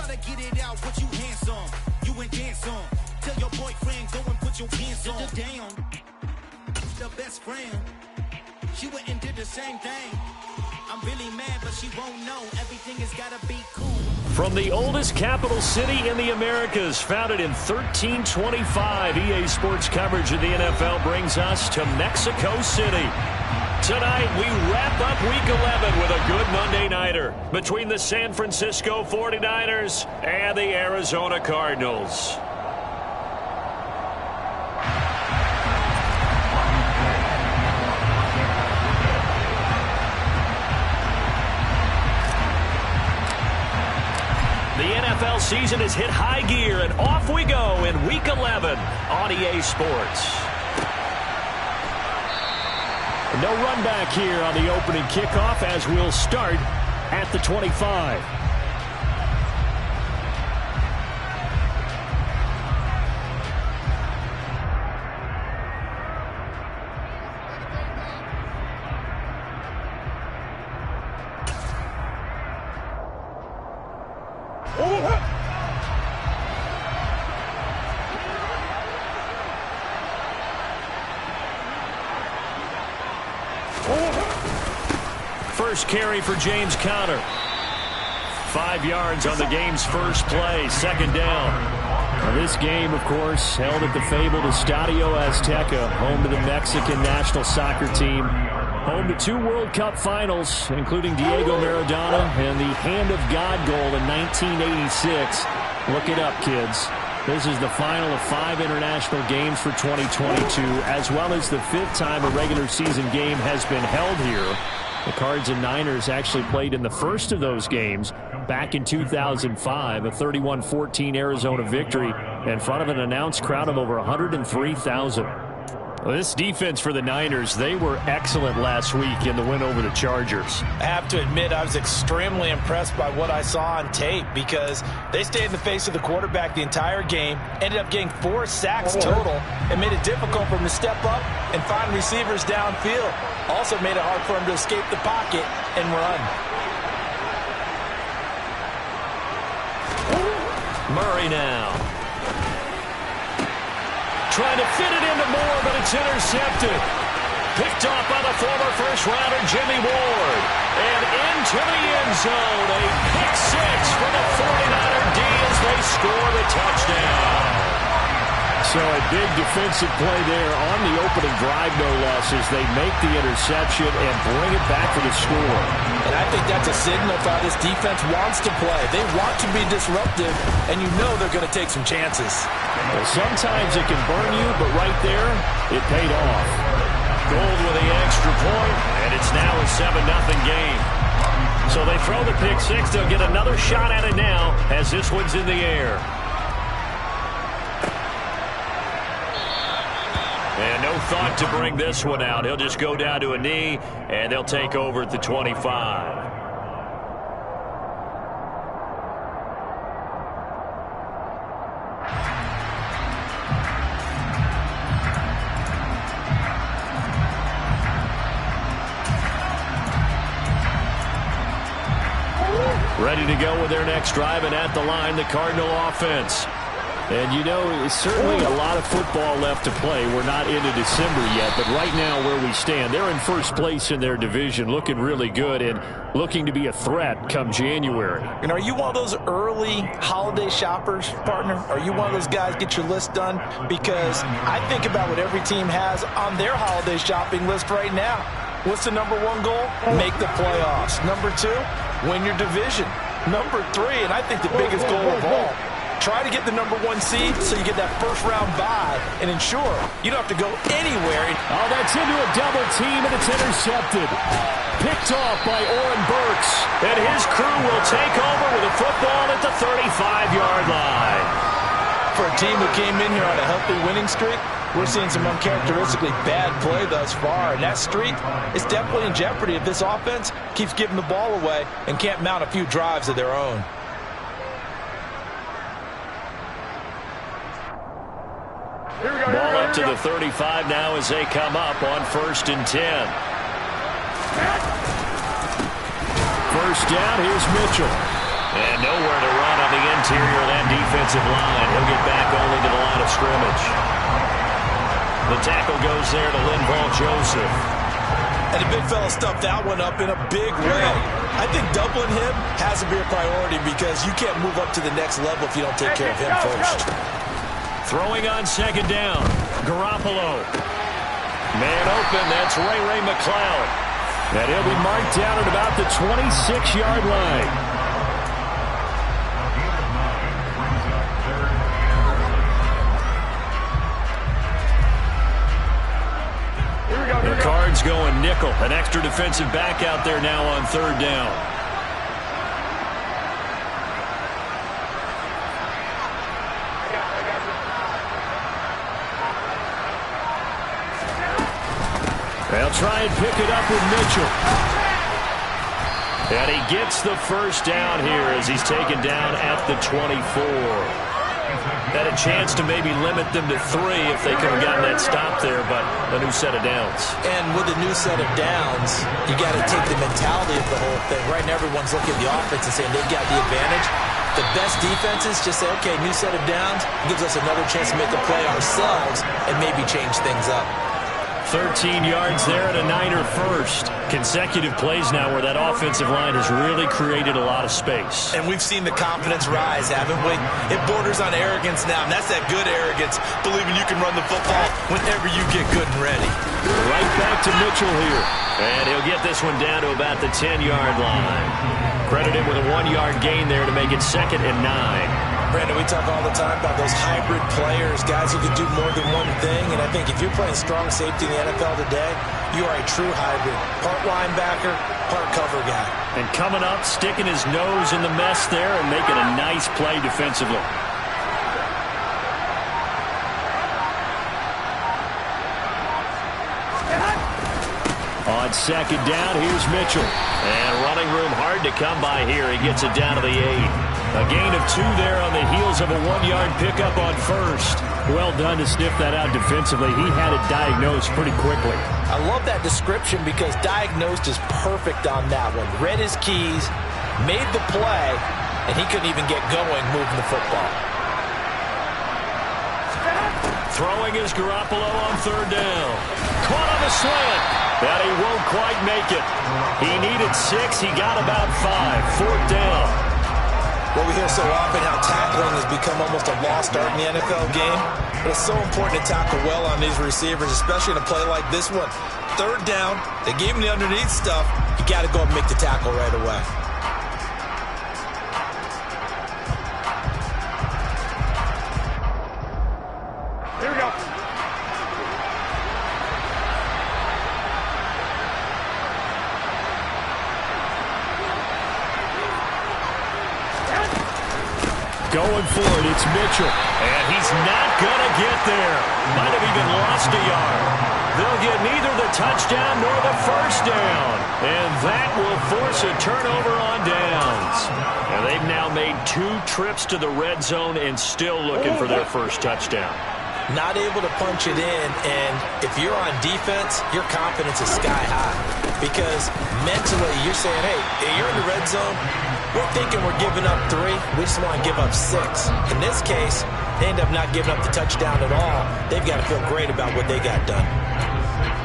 gotta get it out, put you hands on. You and dance on. Tell your boyfriend, go and put your pants on. Down. The best friend. She went and did the same thing. I'm really mad, but she won't know. Everything has gotta be cool. From the oldest capital city in the Americas, founded in 1325, EA Sports coverage of the NFL brings us to Mexico City. Tonight, we wrap up Week 11 with a good Monday Nighter between the San Francisco 49ers and the Arizona Cardinals. The NFL season has hit high gear, and off we go in Week 11 on EA Sports. No run back here on the opening kickoff as we'll start at the 25. First carry for James Conner. 5 yards on the game's first play, second down. Now this game, of course, held at the fabled Estadio Azteca, home to the Mexican national soccer team. Home to 2 World Cup finals, including Diego Maradona and the Hand of God goal in 1986. Look it up, kids. This is the final of 5 international games for 2022, as well as the 5th time a regular season game has been held here. The Cards and Niners actually played in the first of those games back in 2005, a 31-14 Arizona victory in front of an announced crowd of over 103,000. Well, this defense for the Niners, they were excellent last week in the win over the Chargers. I have to admit, I was extremely impressed by what I saw on tape because they stayed in the face of the quarterback the entire game, ended up getting 4 sacks total, and made it difficult for him to step up and find receivers downfield. Also made it hard for him to escape the pocket and run. Murray now. Trying to fit it into Moore, but it's intercepted. Picked off by the former first-rounder Jimmy Ward. And into the end zone. A pick 6 for the 49er D as they score the touchdown. So a big defensive play there on the opening drive, no less, as they make the interception and bring it back for the score. And I think that's a signal for how this defense wants to play. They want to be disruptive, and you know they're going to take some chances. Well, sometimes it can burn you, but right there, it paid off. Gold with the extra point, and it's now a 7-0 game. So they throw the pick 6. They'll get another shot at it now as this one's in the air. And no thought to bring this one out. He'll just go down to a knee, and they'll take over at the 25. Ready to go with their next drive, and at the line, the Cardinal offense. And, you know, it's certainly a lot of football left to play. We're not into December yet, but right now where we stand, they're in first place in their division, looking really good and looking to be a threat come January. And are you one of those early holiday shoppers, partner? Are you one of those guys get your list done? Because I think about what every team has on their holiday shopping list right now. What's the number 1 goal? Make the playoffs. Number 2, win your division. Number 3, and I think the biggest goal of all, try to get the number 1 seed so you get that first-round bye and ensure you don't have to go anywhere. Oh, that's into a double team, and it's intercepted. Picked off by Oren Burks. And his crew will take over with a football at the 35-yard line. For a team who came in here on a healthy winning streak, we're seeing some uncharacteristically bad play thus far. And that streak is definitely in jeopardy if this offense keeps giving the ball away and can't mount a few drives of their own. Ball up to the 35 now as they come up on 1st and 10. First down, here's Mitchell. And nowhere to run on the interior of that defensive line. He'll get back only to the line of scrimmage. The tackle goes there to Linval Joseph. And the big fella stuffed that one up in a big way. I think doubling him has to be a priority because you can't move up to the next level if you don't take care of him first. Throwing on second down, Garoppolo. Man open, that's Ray McCloud. And he'll be marked down at about the 26-yard line. The Cards going nickel. An extra defensive back out there now on third down. They'll try and pick it up with Mitchell. And he gets the first down here as he's taken down at the 24. Had a chance to maybe limit them to 3 if they could have gotten that stop there, but a new set of downs. And with a new set of downs, you got to take the mentality of the whole thing. Right now, everyone's looking at the offense and saying they got the advantage. The best defenses just say, okay, new set of downs gives us another chance to make a play ourselves and maybe change things up. 13 yards there and a Niner first. Consecutive plays now where that offensive line has really created a lot of space. And we've seen the confidence rise, haven't we? It borders on arrogance now, and that's that good arrogance, believing you can run the football whenever you get good and ready. Right back to Mitchell here. And he'll get this one down to about the 10-yard line. Credit him with a 1-yard gain there to make it 2nd and 9. Brandon, we talk all the time about those hybrid players, guys who can do more than one thing. And I think if you're playing strong safety in the NFL today, you are a true hybrid. Part linebacker, part cover guy. And coming up, sticking his nose in the mess there and making a nice play defensively. On second down, here's Mitchell. And running room hard to come by here. He gets it down to the 8. A gain of 2 there on the heels of a 1-yard pickup on first. Well done to sniff that out defensively. He had it diagnosed pretty quickly. I love that description because diagnosed is perfect on that one. Read his keys, made the play, and he couldn't even get going moving the football. Throwing is Garoppolo on third down. Caught on the slant, but he won't quite make it. He needed 6. He got about 5. 4th down. Well, we hear so often how tackling has become almost a lost art in the NFL game. But it's so important to tackle well on these receivers, especially in a play like this one. Third down, they gave him the underneath stuff. You got to go and make the tackle right away. Here we go. Going for it, it's Mitchell. And he's not going to get there. Might have even lost a yard. They'll get neither the touchdown nor the first down. And that will force a turnover on downs. And they've now made 2 trips to the red zone and still looking for their first touchdown. Not able to punch it in, and if you're on defense, your confidence is sky high. Because mentally, you're saying, hey, you're in the red zone, we're thinking we're giving up 3, we just want to give up 6. In this case, they end up not giving up the touchdown at all. They've got to feel great about what they got done.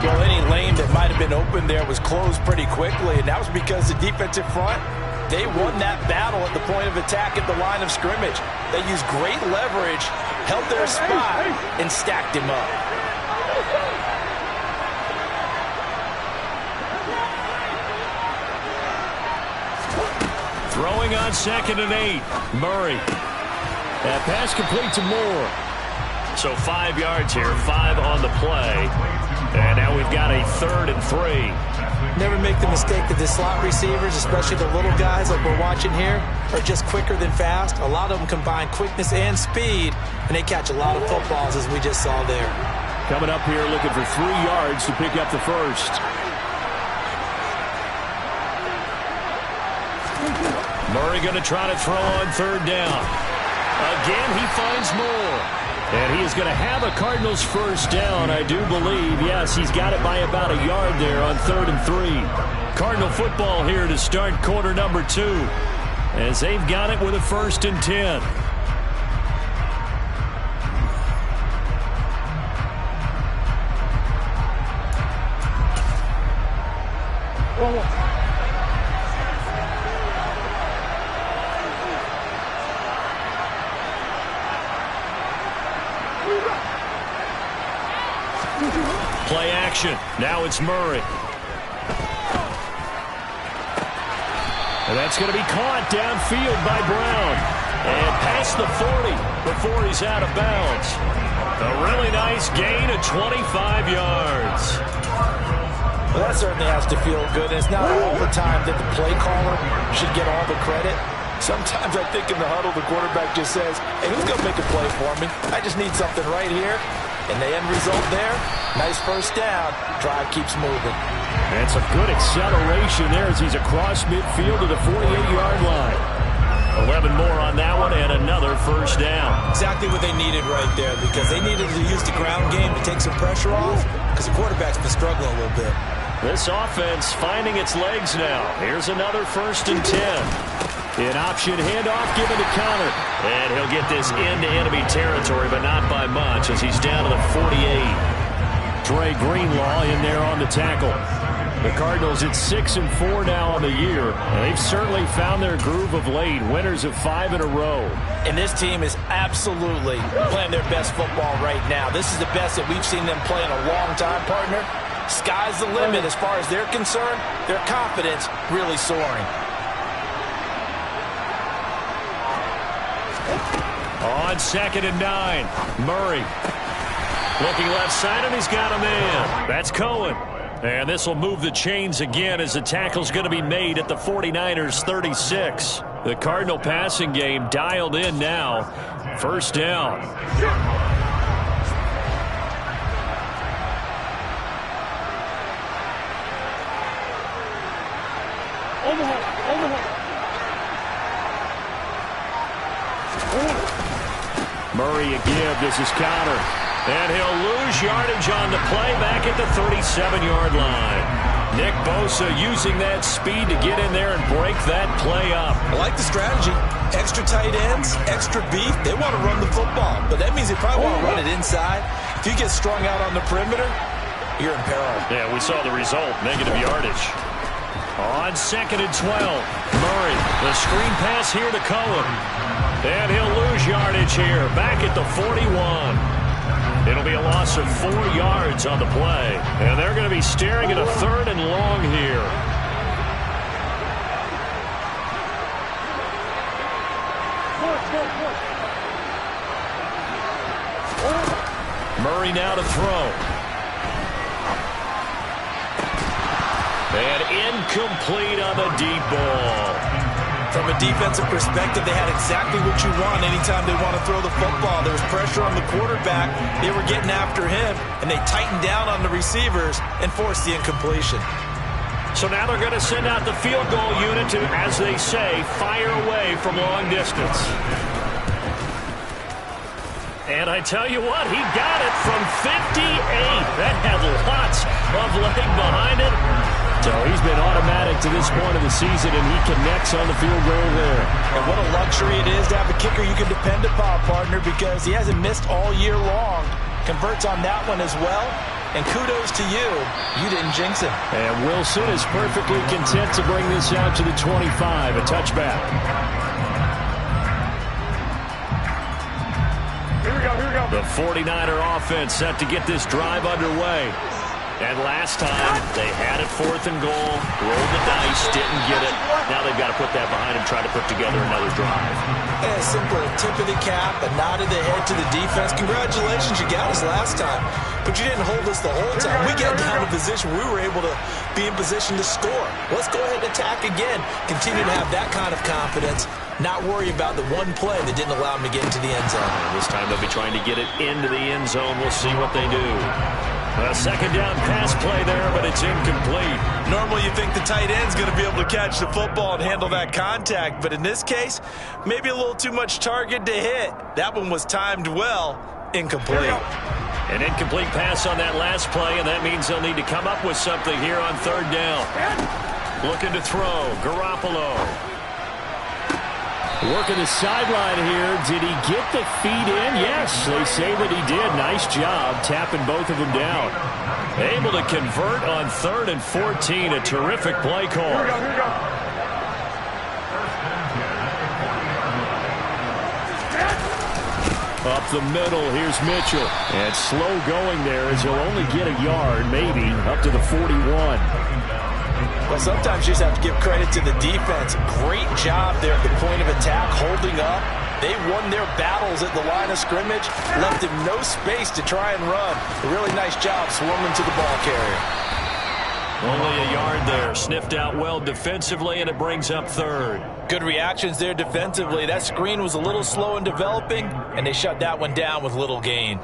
Well, any lane that might have been open there was closed pretty quickly, and that was because the defensive front, they won that battle at the point of attack at the line of scrimmage. They used great leverage, held their spot, and stacked him up. Throwing on 2nd and 8. Murray. That pass complete to Moore. So 5 yards here, 5 on the play. And now we've got a 3rd and 3. Never make the mistake that the slot receivers, especially the little guys like we're watching here, are just quicker than fast. A lot of them combine quickness and speed, and they catch a lot of footballs, as we just saw there. Coming up here looking for 3 yards to pick up the first. Murray going to try to throw on 3rd down. Again, he finds Moore. And he is going to have a Cardinals first down, I do believe. Yes, he's got it by about a yard there on 3rd and 3. Cardinal football here to start quarter number 2. as they've got it with a 1st and 10. Play action. Now it's Murray. And that's going to be caught downfield by Brown. And past the 40 before he's out of bounds. A really nice gain of 25 yards. Well, that certainly has to feel good. It's not all the time that the play caller should get all the credit. Sometimes I think in the huddle, the quarterback just says, hey, who's going to make a play for me? I just need something right here. And the end result there, nice 1st down. Drive keeps moving. That's a good acceleration there as he's across midfield to the 48-yard line. 11 more on that one and another 1st down. Exactly what they needed right there, because they needed to use the ground game to take some pressure off, because the quarterback's been struggling a little bit. This offense finding its legs now. Here's another 1st and 10. An option handoff given to Connor. And he'll get this into enemy territory, but not by much as he's down to the 48. Dre Greenlaw in there on the tackle. The Cardinals at 6-4 now on the year. And they've certainly found their groove of late. Winners of 5 in a row. And this team is absolutely playing their best football right now. This is the best that we've seen them play in a long time, partner. Sky's the limit as far as they're concerned. Their confidence really soaring. On 2nd and 9, Murray. Looking left side, and he's got a man. That's Cohen. And this will move the chains again as the tackle's going to be made at the 49ers 36. The Cardinal passing game dialed in now. 1st down. Murray again. This is Connor. And he'll lose yardage on the play back at the 37-yard line. Nick Bosa using that speed to get in there and break that play up. I like the strategy. Extra tight ends, extra beef. They want to run the football, but that means they probably want to run it inside. If you get strung out on the perimeter, you're in peril. Yeah, we saw the result, negative yardage. On 2nd and 12, Murray, the screen pass here to Cohen. And he'll lose yardage here, back at the 41. It'll be a loss of 4 yards on the play. And they're going to be staring at a 3rd and long here. Murray now to throw. And incomplete on the deep ball. From a defensive perspective, they had exactly what you want anytime they want to throw the football. There was pressure on the quarterback. They were getting after him, and they tightened down on the receivers and forced the incompletion. So now they're going to send out the field goal unit to, as they say, fire away from long distance. And I tell you what, he got it from 58. That had lots of leg behind it. So he's been automatic to this point of the season, and he connects on the field goal there. And what a luxury it is to have a kicker you can depend upon, partner, because he hasn't missed all year long. Converts on that one as well. And kudos to you. You didn't jinx him. And Wilson is perfectly content to bring this out to the 25, a touchback. Here we go. The 49er offense set to get this drive underway. And last time, they had it 4th and goal, rolled the dice, didn't get it. Now they've got to put that behind and try to put together another drive. And a simple tip of the cap, a nod of the head to the defense. Congratulations, you got us last time. But you didn't hold us the whole time. We get down in position, we were able to be in position to score. Let's go ahead and attack again. Continue to have that kind of confidence. Not worry about the one play that didn't allow them to get into the end zone. And this time they'll be trying to get it into the end zone. We'll see what they do. A 2nd down pass play there, but it's incomplete. Normally you think the tight end's going to be able to catch the football and handle that contact, but in this case, maybe a little too much target to hit. That one was timed well. Incomplete. An incomplete pass on that last play, and that means they'll need to come up with something here on 3rd down. Looking to throw, Garoppolo. Working the sideline here. Did he get the feet in? Yes, they say that he did. Nice job tapping both of them down. Able to convert on 3rd and 14. A terrific play call. Here we go. Up the middle, here's Mitchell. And slow going there as he'll only get a yard, maybe, up to the 41. Well, sometimes you just have to give credit to the defense. Great job there at the point of attack, holding up. They won their battles at the line of scrimmage, left him no space to try and run. A really nice job swarming to the ball carrier. Only a yard there. Sniffed out well defensively, and it brings up 3rd. Good reactions there defensively. That screen was a little slow in developing, and they shut that one down with little gain.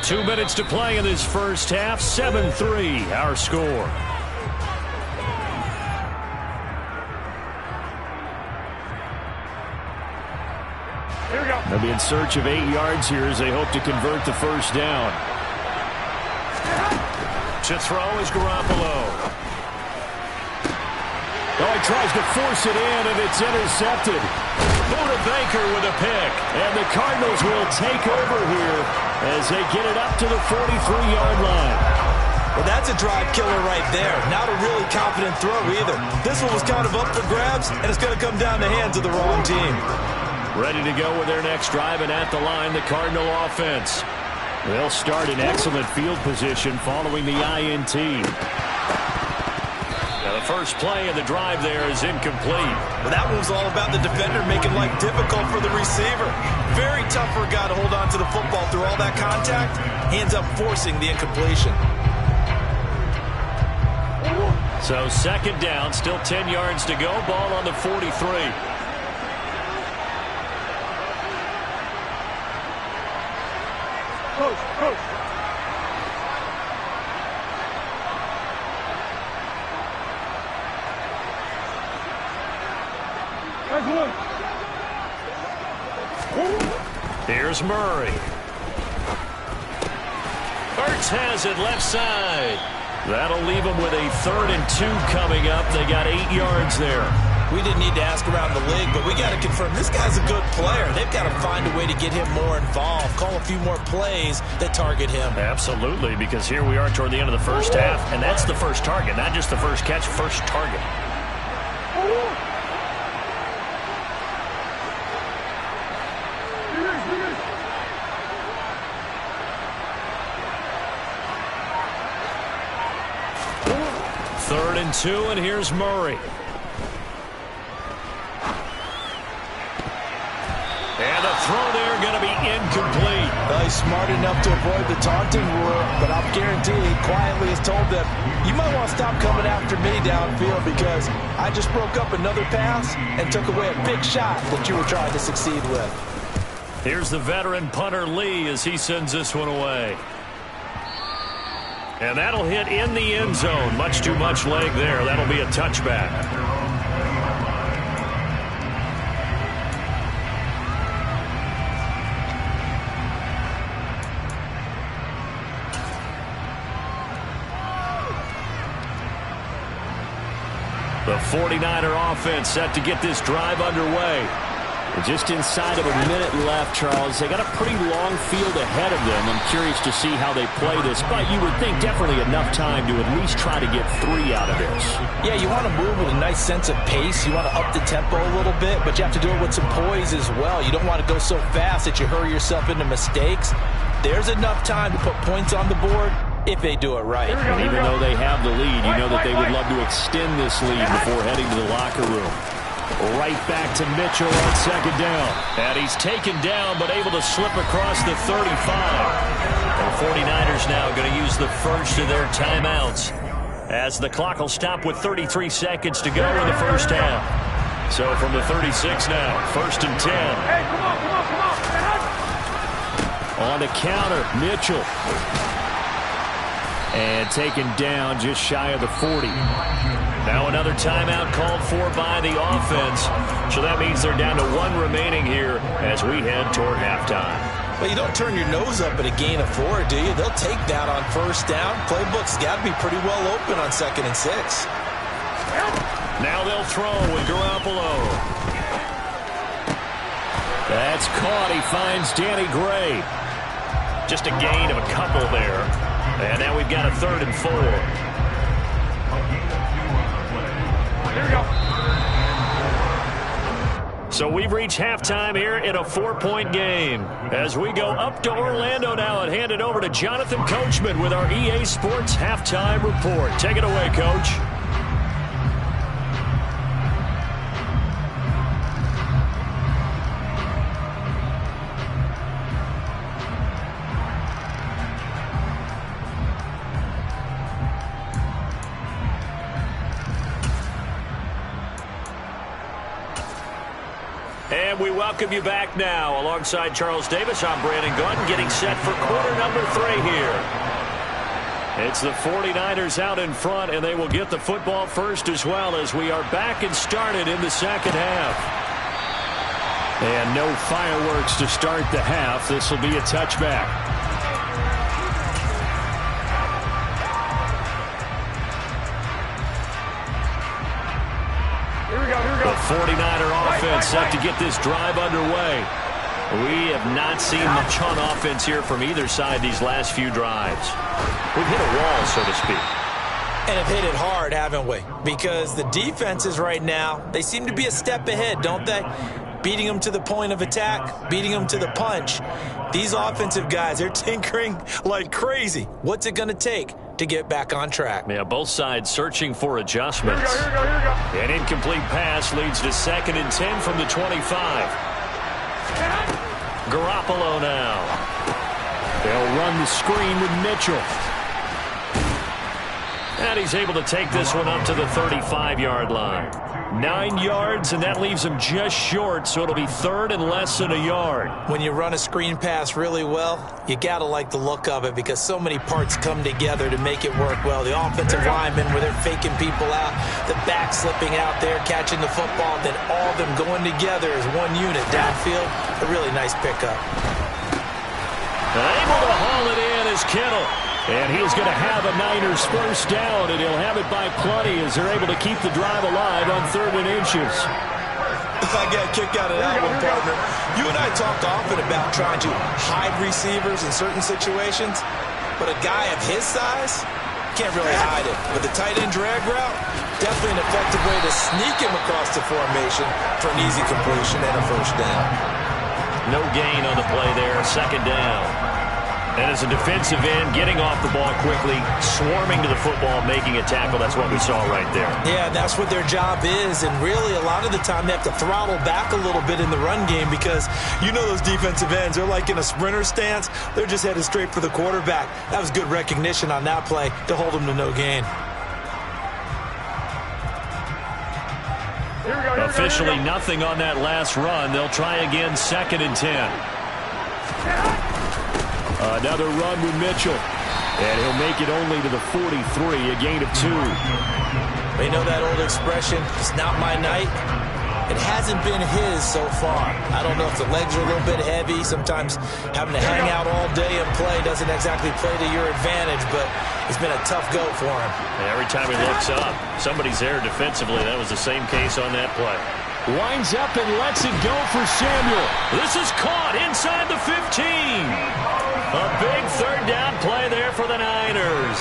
2 minutes to play in this first half. 7-3, our score. Here we go. They'll be in search of 8 yards here as they hope to convert the first down. To throw is Garoppolo. Oh, he tries to force it in, and it's intercepted. Buda Baker with a pick. And the Cardinals will take over here as they get it up to the 43-yard line. Well, that's a drive killer right there. Not a really confident throw either. This one was kind of up for grabs, and it's going to come down the hands of the wrong team. Ready to go with their next drive, and at the line, the Cardinal offense. They'll start in excellent field position following the INT. Now the first play of the drive there is incomplete. Well, that one was all about the defender making life difficult for the receiver. Very tough for a guy to hold on to the football through all that contact. He ends up forcing the incompletion. So 2nd down, still 10 yards to go. Ball on the 43. Close. Here's Murray. Hurts has it left side. That'll leave them with a 3rd and 2 coming up. They got 8 yards there. We didn't need to ask around the league, but we got to confirm this guy's a good player. They've got to find a way to get him more involved, call a few more plays that target him. Absolutely, because here we are toward the end of the first half, and that's the first target, not just the first catch, first target. Third and 2, and here's Murray. And the throw there going to be incomplete. He's smart enough to avoid the taunting rule, but I'm guaranteed quietly has told them, you might want to stop coming after me downfield because I just broke up another pass and took away a big shot that you were trying to succeed with. Here's the veteran punter Lee as he sends this one away. And that'll hit in the end zone. Much too much leg there. That'll be a touchback. The 49er offense set to get this drive underway. Just inside of a minute left, Charles. They got a pretty long field ahead of them. I'm curious to see how they play this, but you would think definitely enough time to at least try to get 3 out of this. Yeah, you want to move with a nice sense of pace. You want to up the tempo a little bit, but you have to do it with some poise as well. You don't want to go so fast that you hurry yourself into mistakes. There's enough time to put points on the board if they do it right. And even though they have the lead, you know that they would love to extend this lead before heading to the locker room. Right back to Mitchell on 2nd down. And he's taken down, but able to slip across the 35. The 49ers now going to use the first of their timeouts as the clock will stop with 33 seconds to go in the first half. So from the 36 now, 1st and 10. Hey, come on. On the counter, Mitchell. And taken down just shy of the 40. Now another timeout called for by the offense. So that means they're down to 1 remaining here as we head toward halftime. Well, you don't turn your nose up at a gain of 4, do you? They'll take that on 1st down. Playbook's got to be pretty well open on 2nd and 6. Now they'll throw with Garoppolo. That's caught. He finds Danny Gray. Just a gain of a couple there. And now we've got a 3rd and 4. Here we go. So we've reached halftime here in a 4-point game. As we go up to Orlando now and hand it over to Jonathan Coachman with our EA Sports Halftime Report. Take it away, Coach. And we welcome you back now. Alongside Charles Davis, I'm Brandon Gaudin, getting set for quarter number 3 here. It's the 49ers out in front, and they will get the football first as well as we are back and started in the second half. And no fireworks to start the half. This will be a touchback. The 49er offense set to get this drive underway. We have not seen much on offense here from either side these last few drives. We've hit a wall, so to speak. And have hit it hard, haven't we? Because the defenses right now, they seem to be a step ahead, don't they? Beating them to the point of attack, beating them to the punch. These offensive guys, they're tinkering like crazy. What's it going to take to get back on track? Yeah, both sides searching for adjustments. Here we go. An incomplete pass leads to 2nd and 10 from the 25. Garoppolo now. They'll run the screen with Mitchell. And he's able to take this one up to the 35-yard line. 9 yards, and that leaves him just short, so it'll be 3rd and less than a yard. When you run a screen pass really well, you got to like the look of it because so many parts come together to make it work well. The offensive linemen, where they're faking people out, the back slipping out there, catching the football, then all of them going together as one unit downfield. A really nice pickup. Able to haul it in is Kittle. And he is going to have a Niners first down, and he'll have it by plenty as they're able to keep the drive alive on 3rd and inches. I got a kick out of that one, partner. You and I talked often about trying to hide receivers in certain situations, but a guy of his size can't really hide it. With the tight end drag route, definitely an effective way to sneak him across the formation for an easy completion and a first down. No gain on the play there, 2nd down. And as a defensive end, getting off the ball quickly, swarming to the football, making a tackle. That's what we saw right there. Yeah, that's what their job is. And really, a lot of the time, they have to throttle back a little bit in the run game because you know those defensive ends, they're like in a sprinter stance. They're just headed straight for the quarterback. That was good recognition on that play to hold them to no gain. Officially nothing on that last run. They'll try again, 2nd and 10. Another run with Mitchell. And he'll make it only to the 43, a gain of 2. You know that old expression, it's not my night? It hasn't been his so far. I don't know if the legs are a little bit heavy. Sometimes having to hang out all day and play doesn't exactly play to your advantage, but it's been a tough go for him. Every time he looks up, somebody's there defensively. That was the same case on that play. Winds up and lets it go for Samuel. This is caught inside the 15. A big 3rd down play there for the Niners.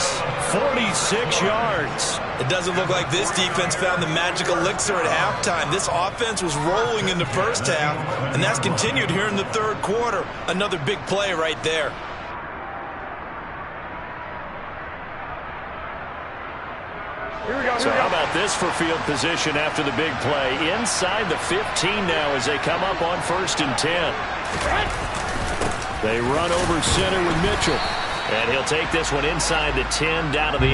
46 yards. It doesn't look like this defense found the magical elixir at halftime. This offense was rolling in the first half, and that's continued here in the 3rd quarter. Another big play right there. So how about this for field position after the big play? Inside the 15 now as they come up on 1st and 10. They run over center with Mitchell. And he'll take this one inside the 10, down to the 8.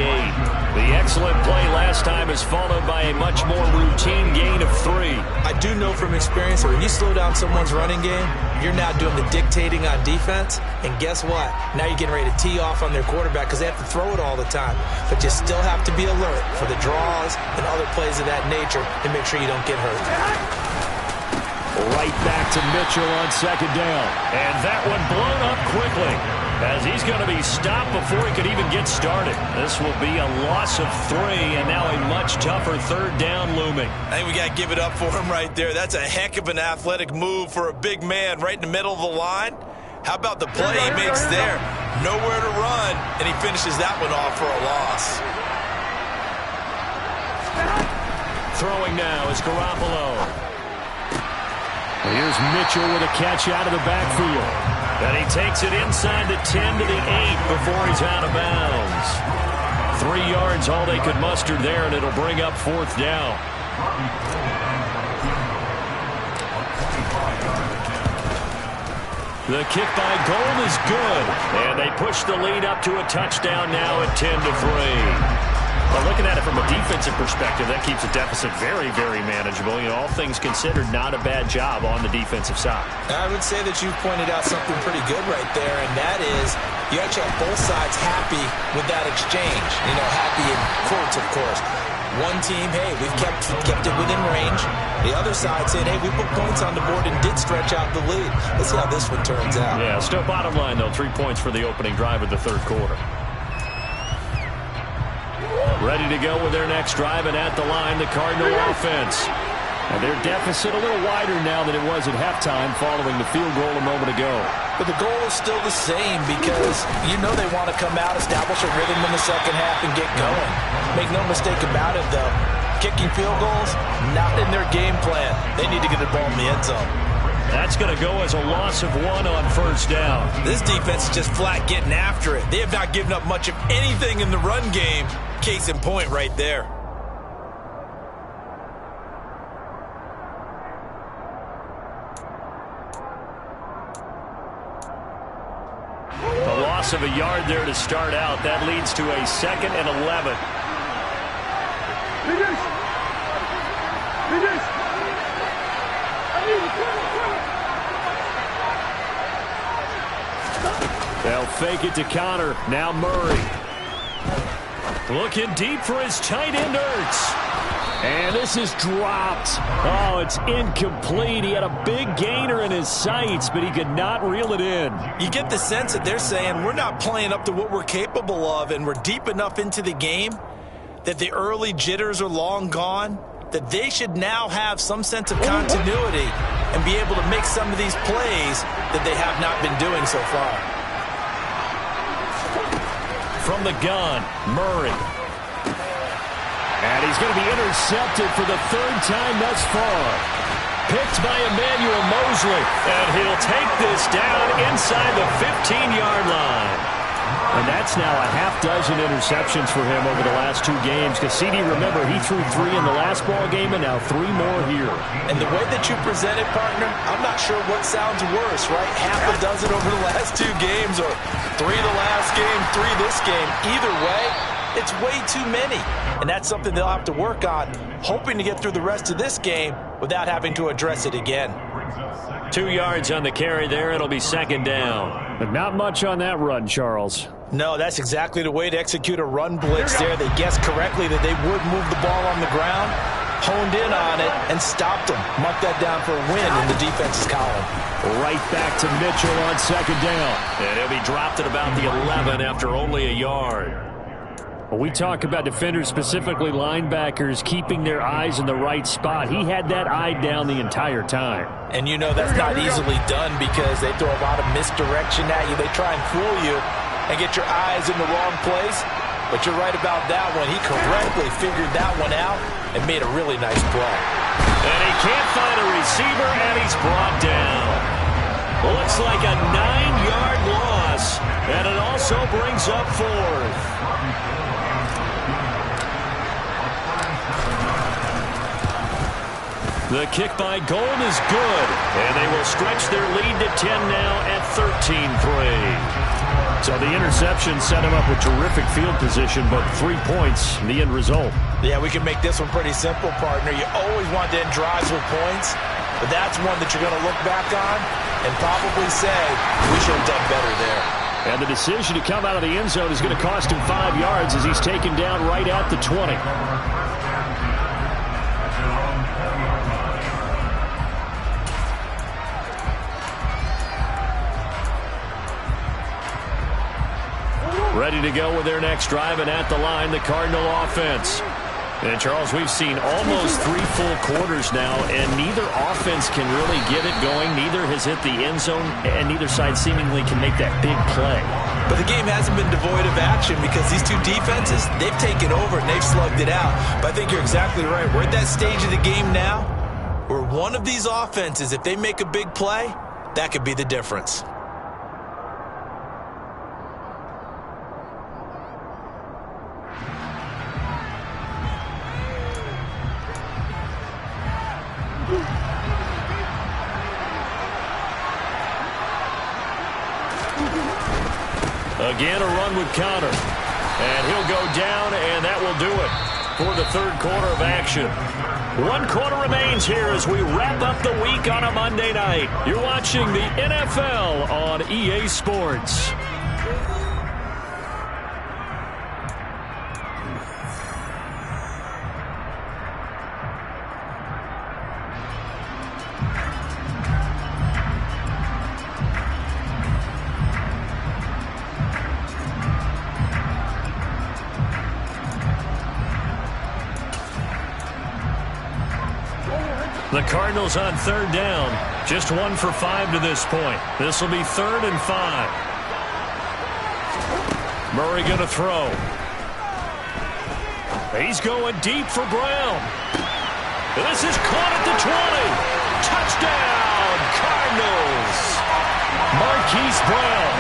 The excellent play last time is followed by a much more routine gain of 3. I do know from experience that when you slow down someone's running game, you're now doing the dictating on defense. And guess what? Now you're getting ready to tee off on their quarterback because they have to throw it all the time. But you still have to be alert for the draws and other plays of that nature to make sure you don't get hurt. Right back to Mitchell on second down. And that one blown up quickly, as he's going to be stopped before he could even get started. This will be a loss of 3, and now a much tougher third down looming. I think we got to give it up for him right there. That's a heck of an athletic move for a big man right in the middle of the line. How about the play he makes there? Nowhere to run, and he finishes that one off for a loss. Throwing now is Garoppolo. Here's Mitchell with a catch out of the backfield. And he takes it inside the 10 to the 8 before he's out of bounds. 3 yards all they could muster there, and it'll bring up 4th down. The kick by Gold is good. And they push the lead up to a touchdown now at 10 to 3. Well, looking at it from a defensive perspective, that keeps the deficit very, very manageable. You know, all things considered, not a bad job on the defensive side. I would say that you've pointed out something pretty good right there, and that is you actually have both sides happy with that exchange. You know, happy in quotes, of course. One team, hey, we've kept it within range. The other side saying, hey, we put points on the board and did stretch out the lead. Let's see how this one turns out. Yeah, still bottom line, though, 3 points for the opening drive of the third quarter. Ready to go with their next drive, and at the line, the Cardinal offense. And their deficit a little wider now than it was at halftime following the field goal a moment ago. But the goal is still the same because you know they want to come out, establish a rhythm in the second half, and get going. Make no mistake about it, though. Kicking field goals, not in their game plan. They need to get the ball in the end zone. That's going to go as a loss of 1 on first down. This defense is just flat getting after it. They have not given up much of anything in the run game. Case in point right there. A loss of a yard there to start out. That leads to a 2nd and 11. They'll fake it to Connor. Now Murray. Looking deep for his tight end, Ertz. And this is dropped. Oh, it's incomplete. He had a big gainer in his sights, but he could not reel it in. You get the sense that they're saying we're not playing up to what we're capable of, and we're deep enough into the game that the early jitters are long gone, that they should now have some sense of continuity and be able to make some of these plays that they have not been doing so far. From the gun, Murray. And he's going to be intercepted for the 3rd time thus far. Picked by Emmanuel Mosley. And he'll take this down inside the 15-yard line. And that's now a half-dozen interceptions for him over the last 2 games. Because, CD, remember, he threw 3 in the last ball game and now 3 more here. And the way that you present it, partner, I'm not sure what sounds worse, right? Half a dozen over the last 2 games or 3 the last game, 3 this game. Either way, it's way too many. And that's something they'll have to work on, hoping to get through the rest of this game without having to address it again. 2 yards on the carry there. It'll be 2nd down. But not much on that run, Charles. No, that's exactly the way to execute a run blitz there. They guessed correctly that they would move the ball on the ground, honed in on it, and stopped them. Mark that down for a win in the defense's column. Right back to Mitchell on 2nd down. And he'll be dropped at about the 11 after only a yard. When we talk about defenders, specifically linebackers, keeping their eyes in the right spot, he had that eye down the entire time. And you know that's not easily done because they throw a lot of misdirection at you. They try and fool you and get your eyes in the wrong place. But you're right about that one. He correctly figured that one out and made a really nice play. And he can't find a receiver, and he's brought down. Looks like a 9-yard loss, and it also brings up 4th. The kick by Gold is good, and they will stretch their lead to 10 now at 13-3. So the interception set him up with terrific field position, but 3 points in the end result. Yeah, we can make this one pretty simple, partner. You always want to end drives with points, but that's one that you're going to look back on and probably say, we should have done better there. And the decision to come out of the end zone is going to cost him 5 yards as he's taken down right at the 20. Ready to go with their next drive, and at the line, the Cardinal offense. And, Charles, we've seen almost 3 full quarters now, and neither offense can really get it going. Neither has hit the end zone, and neither side seemingly can make that big play. But the game hasn't been devoid of action because these two defenses, they've taken over and they've slugged it out. But I think you're exactly right. We're at that stage of the game now where one of these offenses, if they make a big play, that could be the difference. Again, a run with counter. And he'll go down, and that will do it for the third quarter of action. 1 quarter remains here as we wrap up the week on a Monday night. You're watching the NFL on EA Sports. The Cardinals on third down. Just 1 for 5 to this point. This will be 3rd and 5. Murray going to throw. He's going deep for Brown. This is caught at the 20. Touchdown, Cardinals. Marquise Brown,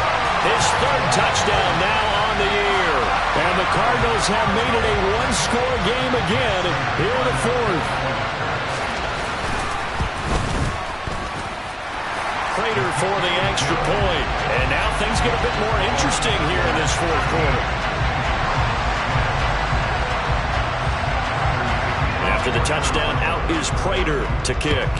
his 3rd touchdown now on the year. And the Cardinals have made it a 1-score game again here in the 4th. Prater for the extra point. And now things get a bit more interesting here in this 4th quarter. After the touchdown, out is Prater to kick.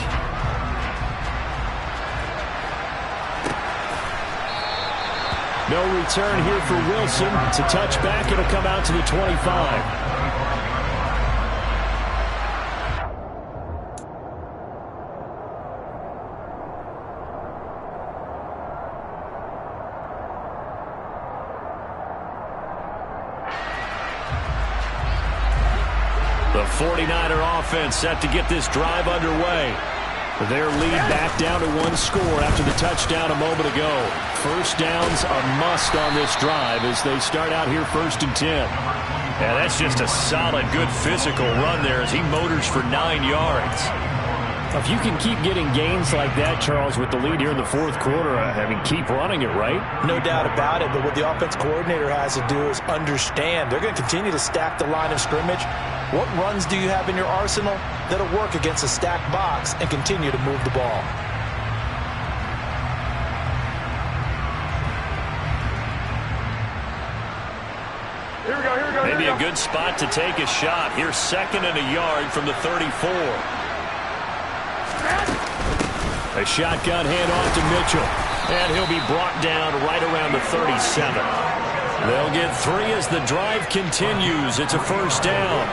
No return here for Wilson. It's a touchback. It'll come out to the 25. The 49er offense set to get this drive underway. Their lead back down to 1 score after the touchdown a moment ago. First down's a must on this drive as they start out here 1st and 10. Yeah, that's just a solid, good physical run there as he motors for 9 yards. If you can keep getting gains like that, Charles, with the lead here in the 4th quarter, keep running it, right? No doubt about it, but what the offense coordinator has to do is understand. They're going to continue to stack the line of scrimmage. What runs do you have in your arsenal that'll work against a stacked box and continue to move the ball? Here we go. Maybe a good spot to take a shot. Here's 2nd and a yard from the 34. A shotgun handoff to Mitchell. And he'll be brought down right around the 37. They'll get 3 as the drive continues. It's a 1st down.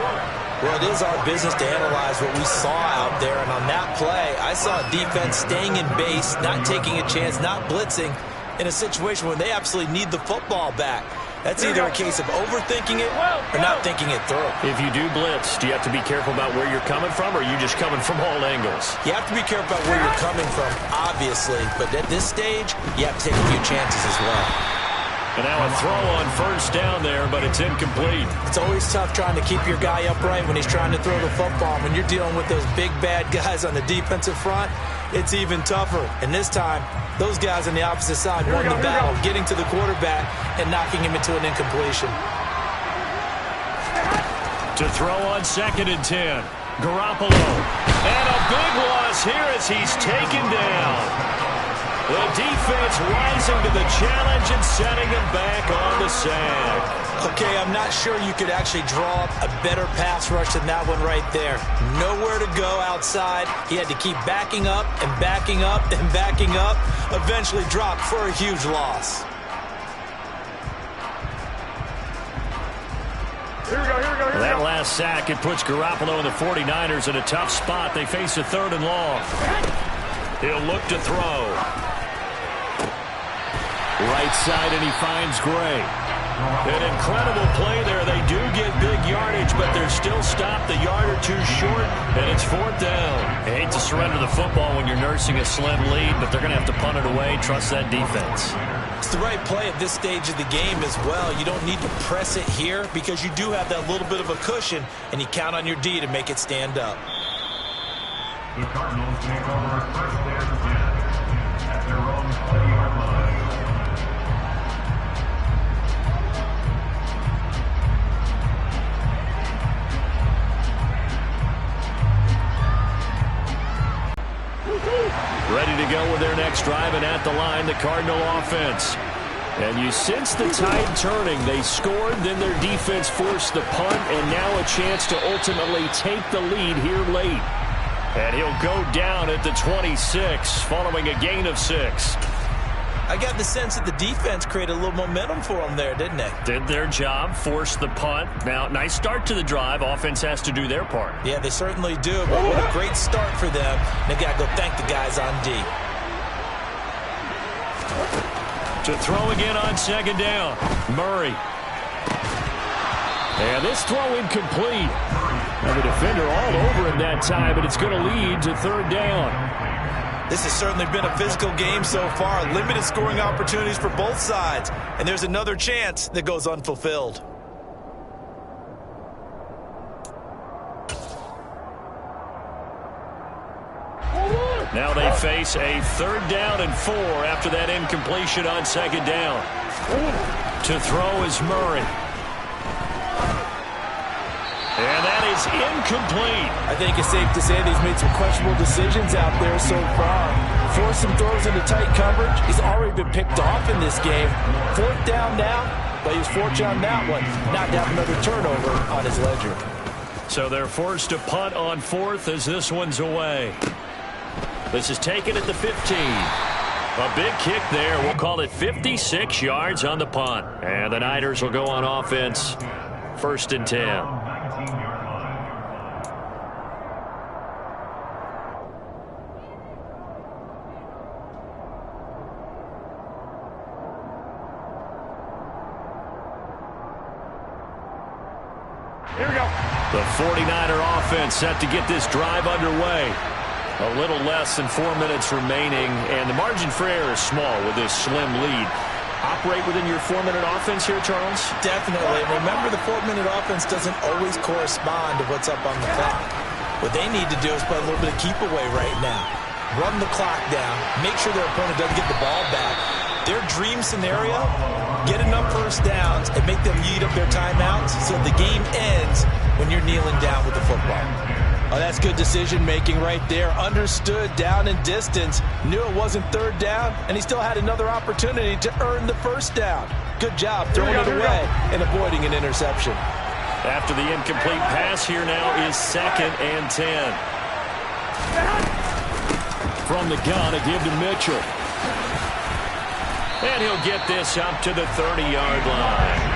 Well, it is our business to analyze what we saw out there. And on that play, I saw a defense staying in base, not taking a chance, not blitzing in a situation where they absolutely need the football back. That's either a case of overthinking it or not thinking it through. If you do blitz, do you have to be careful about where you're coming from, or are you just coming from all angles? You have to be careful about where you're coming from, obviously. But at this stage, you have to take a few chances as well. And now a throw on 1st down there, but it's incomplete. It's always tough trying to keep your guy upright when he's trying to throw the football. When you're dealing with those big, bad guys on the defensive front, it's even tougher. And this time, those guys on the opposite side won the battle, getting to the quarterback and knocking him into an incompletion. To throw on 2nd and 10. Garoppolo. And a big loss here as he's taken down. The defense rising to the challenge and setting him back on the sack. Okay, I'm not sure you could actually draw up a better pass rush than that one right there. Nowhere to go outside. He had to keep backing up and backing up and backing up. Eventually dropped for a huge loss. Here we go. That last sack, it puts Garoppolo and the 49ers in a tough spot. They face a 3rd and long. He'll look to throw. Right side, and he finds Gray. An incredible play there. They do get big yardage, but they're still stopped a yard or two short, and it's 4th down. I hate to surrender the football when you're nursing a slim lead, but they're going to have to punt it away. Trust that defense. It's the right play at this stage of the game as well. You don't need to press it here because you do have that little bit of a cushion, and you count on your D to make it stand up. The Cardinals take over first and 10 at their own 20-yard line. Ready to go with their next drive, and at the line, the Cardinal offense. And you sense the tide turning. They scored, then their defense forced the punt, and now a chance to ultimately take the lead here late. And he'll go down at the 26, following a gain of 6. I got the sense that the defense created a little momentum for them there, didn't they? Did their job, forced the punt. Now, nice start to the drive. Offense has to do their part. Yeah, they certainly do, but what a great start for them. They got to go thank the guys on D. To throw again on 2nd down, Murray. And this throw incomplete. And the defender all over him that time, but it's going to lead to 3rd down. This has certainly been a physical game so far. Limited scoring opportunities for both sides. And there's another chance that goes unfulfilled. Now they face a 3rd down and 4 after that incompletion on 2nd down. To throw is Murray. And that is incomplete. I think it's safe to say that he's made some questionable decisions out there so far. Forced some throws into tight coverage. He's already been picked off in this game. 4th down now, but he was fortunate on that one not to have another turnover on his ledger. So they're forced to punt on 4th as this one's away. This is taken at the 15. A big kick there. We'll call it 56 yards on the punt. And the Niners will go on offense. 1st and 10. Here we go. The 49er offense set to get this drive underway. A little less than 4 minutes remaining, and the margin for error is small with this slim lead. Operate within your 4-minute offense here, Charles? Definitely. Remember, the 4-minute offense doesn't always correspond to what's up on the clock. What they need to do is play a little bit of keep away right now. Run the clock down. Make sure their opponent doesn't get the ball back. Their dream scenario, get enough first downs and make them eat up their timeouts so the game ends when you're kneeling down with the football. Oh, that's good decision-making right there. Understood down and distance. Knew it wasn't 3rd down, and he still had another opportunity to earn the 1st down. Good job throwing it away and avoiding an interception. After the incomplete pass, here now is 2nd and 10. From the gun, a give to Mitchell. And he'll get this up to the 30-yard line.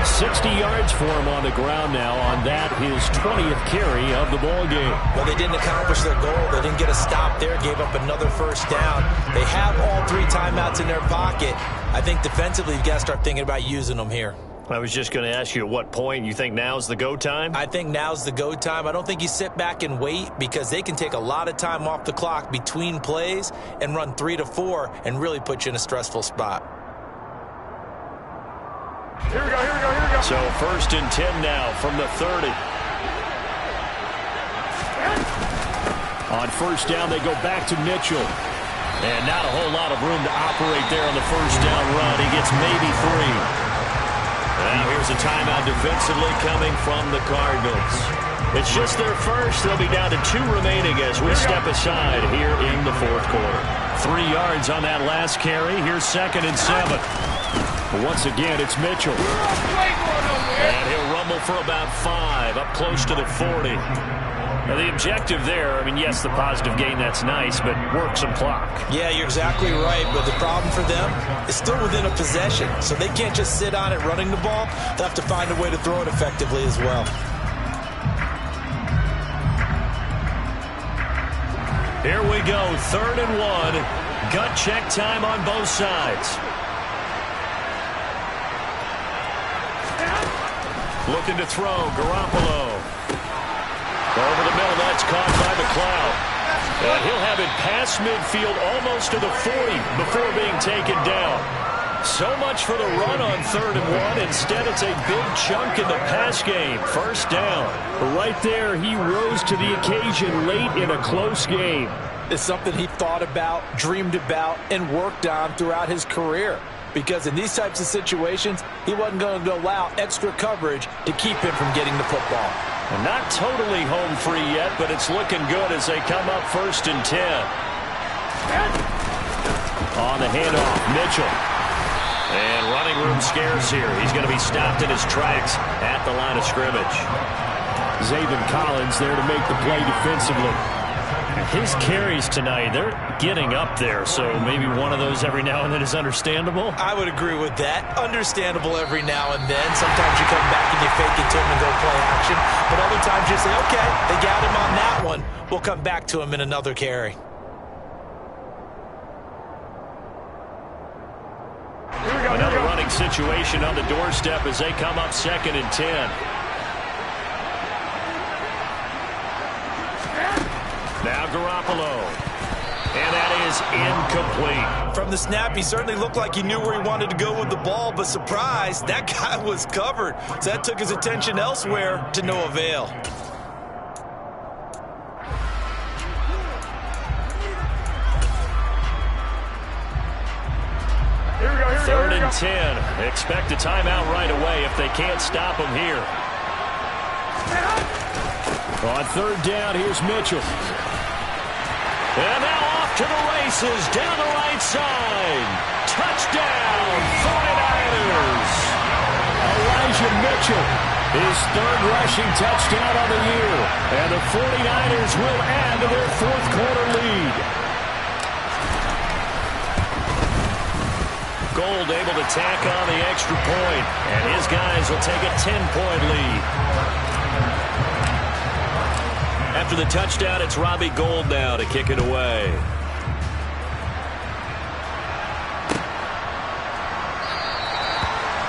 60 yards for him on the ground now on that, his 20th carry of the ball game. Well, they didn't accomplish their goal. They didn't get a stop there, gave up another 1st down. They have all 3 timeouts in their pocket. I think defensively, you've got to start thinking about using them here. I was just going to ask you at what point you think now's the go time? I think now's the go time. I don't think you sit back and wait because they can take a lot of time off the clock between plays and run 3 to 4 and really put you in a stressful spot. Here we go, here we go, here we go. So 1st and 10 now from the 30. On 1st down, they go back to Mitchell. And not a whole lot of room to operate there on the 1st down run. He gets maybe 3. Now here's a timeout defensively coming from the Cardinals. It's just their first. They'll be down to 2 remaining as we step aside here in the 4th quarter. 3 yards on that last carry. Here's 2nd and 7. Once again, it's Mitchell. And he'll rumble for about 5, up close to the 40. Now, the objective there, I mean, yes, the positive gain, that's nice, but work some clock. Yeah, you're exactly right, but the problem for them is still within a possession, so they can't just sit on it running the ball. They'll have to find a way to throw it effectively as well. Here we go, 3rd and 1. Gut check time on both sides. Looking to throw. Garoppolo. Over the middle. That's caught by McLeod. And he'll have it past midfield almost to the 40 before being taken down. So much for the run on 3rd and 1. Instead, it's a big chunk in the pass game. First down. Right there, he rose to the occasion late in a close game. It's something he thought about, dreamed about, and worked on throughout his career. Because in these types of situations, he wasn't going to allow extra coverage to keep him from getting the football. Not totally home free yet, but it's looking good as they come up 1st and 10. On the handoff, Mitchell. And running room scarce here. He's going to be stopped in his tracks at the line of scrimmage. Zaven Collins there to make the play defensively. His carries tonight, they're getting up there, so maybe one of those every now and then is understandable. I would agree with that. Understandable every now and then. Sometimes you come back and you fake it to him and go play action. But other times you say, okay, they got him on that one. We'll come back to him in another carry. Another running situation on the doorstep as they come up 2nd and 10. Now Garoppolo. And that is incomplete. From the snap, he certainly looked like he knew where he wanted to go with the ball, but surprise, that guy was covered. So that took his attention elsewhere to no avail. Here we go, here we go, 3rd here we and go. 10. Expect a timeout right away if they can't stop him here. On 3rd down, here's Mitchell. And now off to the races, down the right side. Touchdown, 49ers. Elijah Mitchell, his 3rd rushing touchdown on the year. And the 49ers will add to their 4th quarter lead. Gold able to tack on the extra point, and his guys will take a 10-point lead. After the touchdown, it's Robbie Gould now to kick it away.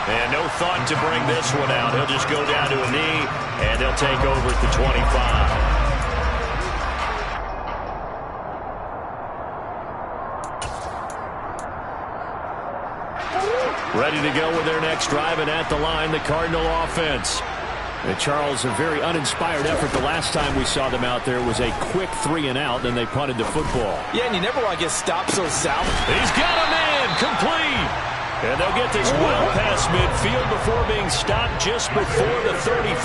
And no thought to bring this one out. He'll just go down to a knee, and they'll take over at the 25. Ready to go with their next drive, and at the line, the Cardinal offense. And Charles, a very uninspired effort. The last time we saw them out there was a quick 3-and-out, then they punted the football. Yeah, and you never want to get stopped so south. He's got a man, complete. And they'll get this well past midfield before being stopped just before the 35.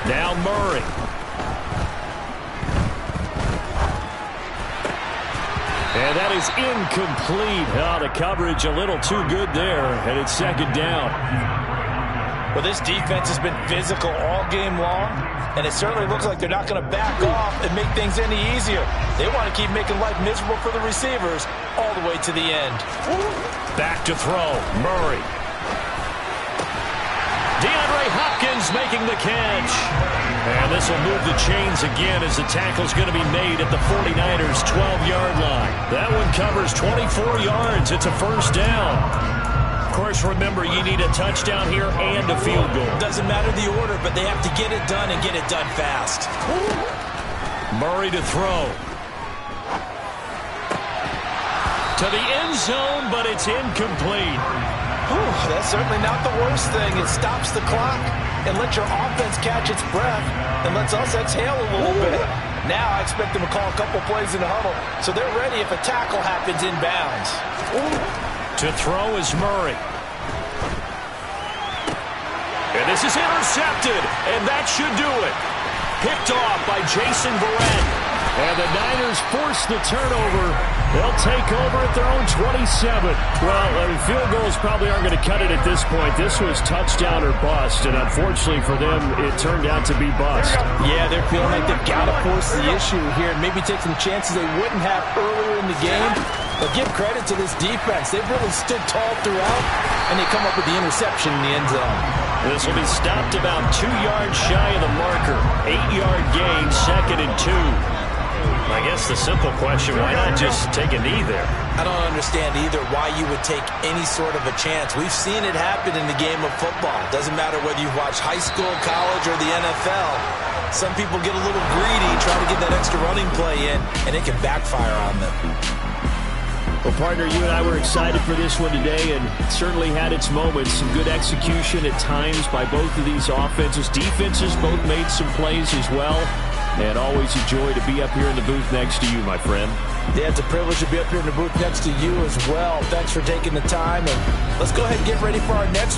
Now Murray. And that is incomplete. Oh, the coverage a little too good there, and it's 2nd down. Well, this defense has been physical all game long, and it certainly looks like they're not going to back off and make things any easier. They want to keep making life miserable for the receivers all the way to the end. Back to throw, Murray. DeAndre Hopkins making the catch. And this will move the chains again as the tackle's going to be made at the 49ers' 12-yard line. That one covers 24 yards. It's a 1st down. Of course, remember, you need a touchdown here and a field goal. Doesn't matter the order, but they have to get it done and get it done fast. Murray to throw. To the end zone, but it's incomplete. That's certainly not the worst thing. It stops the clock and lets your offense catch its breath and lets us exhale a little bit. Now I expect them to call a couple plays in the huddle so they're ready if a tackle happens inbounds. To throw is Murray. And this is intercepted, and that should do it. Picked off by Jason Verrett. And the Niners force the turnover. They'll take over at their own 27. Well, field goals probably aren't going to cut it at this point. This was touchdown or bust, and unfortunately for them, it turned out to be bust. Yeah, they're feeling like they've got to force the issue here and maybe take some chances they wouldn't have earlier in the game. But give credit to this defense. They've really stood tall throughout, and they come up with the interception in the end zone. This will be stopped about 2 yards shy of the marker. 8-yard gain, 2nd and 2. I guess the simple question, why not just take a knee there? I don't understand either why you would take any sort of a chance. We've seen it happen in the game of football. Doesn't matter whether you watch high school, college, or the NFL. Some people get a little greedy, try to get that extra running play in, and it can backfire on them. Well, partner, you and I were excited for this one today, and it certainly had its moments. Some good execution at times by both of these offenses. Defenses both made some plays as well. And always a joy to be up here in the booth next to you, my friend. Yeah, it's a privilege to be up here in the booth next to you as well. Thanks for taking the time, and let's go ahead and get ready for our next